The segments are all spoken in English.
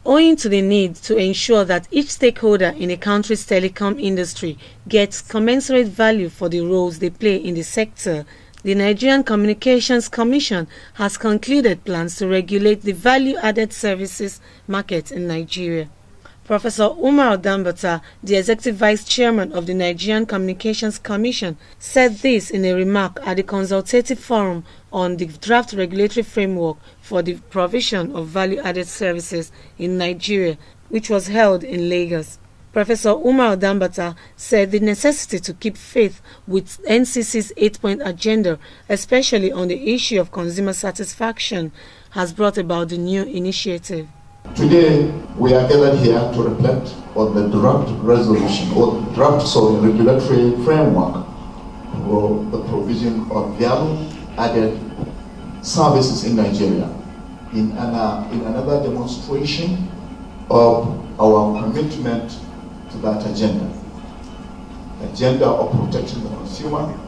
owing to the need to ensure that each stakeholder in a country's telecom industry gets commensurate value for the roles they play in the sector, the Nigerian Communications Commission has concluded plans to regulate the value-added services market in Nigeria. Professor Umar Dambata, the Executive Vice Chairman of the Nigerian Communications Commission, said this in a remark at the Consultative Forum on the Draft Regulatory Framework for the Provision of Value-Added Services in Nigeria, which was held in Lagos. Professor Umar Dambata said the necessity to keep faith with NCC's 8-point agenda, especially on the issue of consumer satisfaction, has brought about the new initiative. Today, we are gathered here to reflect on the draft resolution or draft regulatory framework for the provision of value-added services in Nigeria in another demonstration of our commitment to that agenda of protecting the consumer,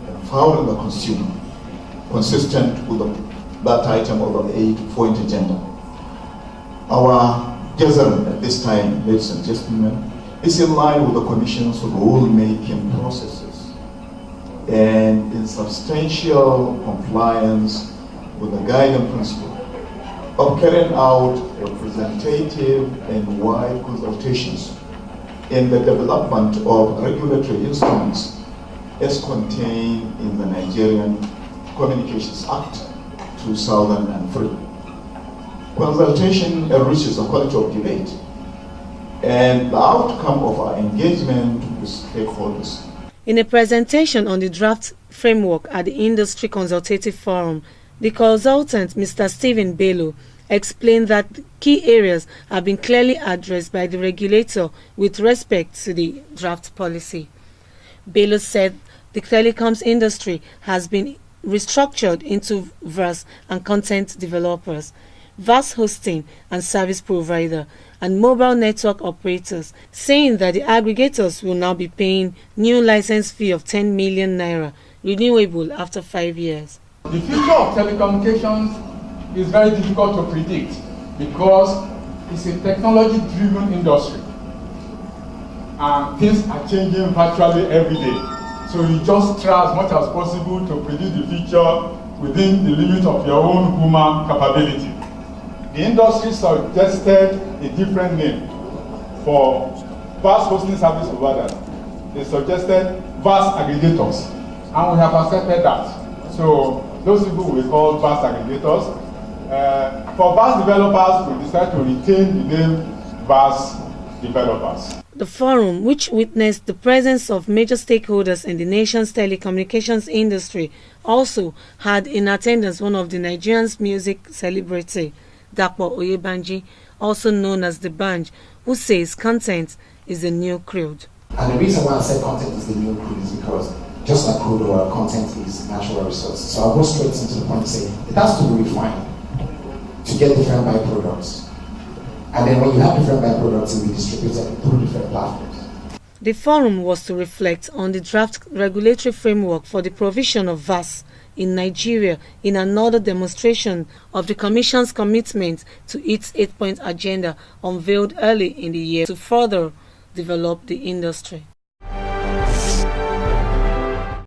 empowering the consumer, consistent with that item of the 8-point agenda. Our gathering at this time, ladies and gentlemen, is in line with the Commission's rule-making processes and in substantial compliance with the guiding principle of carrying out representative and wide consultations in the development of regulatory instruments as contained in the Nigerian Communications Act 2003. Consultation enriches the quality of debate and the outcome of our engagement with stakeholders. In a presentation on the draft framework at the Industry Consultative Forum, the consultant, Mr. Stephen Bello, explained that key areas have been clearly addressed by the regulator with respect to the draft policy. Bello said the telecoms industry has been restructured into VAS and content developers, VAS hosting and service provider, and mobile network operators, saying that the aggregators will now be paying new license fee of 10 million naira, renewable after 5 years. The future of telecommunications is very difficult to predict because it's a technology-driven industry and things are changing virtually every day. So you just try as much as possible to predict the future within the limit of your own human capability. The industry suggested a different name for VAS hosting service providers. They suggested VAS aggregators, and we have accepted that. So those people we call VAS aggregators. For VAS developers, we decided to retain the name VAS developers. The forum, which witnessed the presence of major stakeholders in the nation's telecommunications industry, also had in attendance one of the Nigerian's music celebrity, Dapo Oyebanji, also known as the Banj, who says content is the new crude. And the reason why I said content is the new crude is because just like crude oil, content is natural resource. So I'll go straight into the point and say it has to be refined to get different byproducts. And then when you have different byproducts, it will be distributed through different platforms. The forum was to reflect on the draft regulatory framework for the provision of VAS in Nigeria in another demonstration of the Commission's commitment to its 8-point agenda unveiled early in the year to further develop the industry.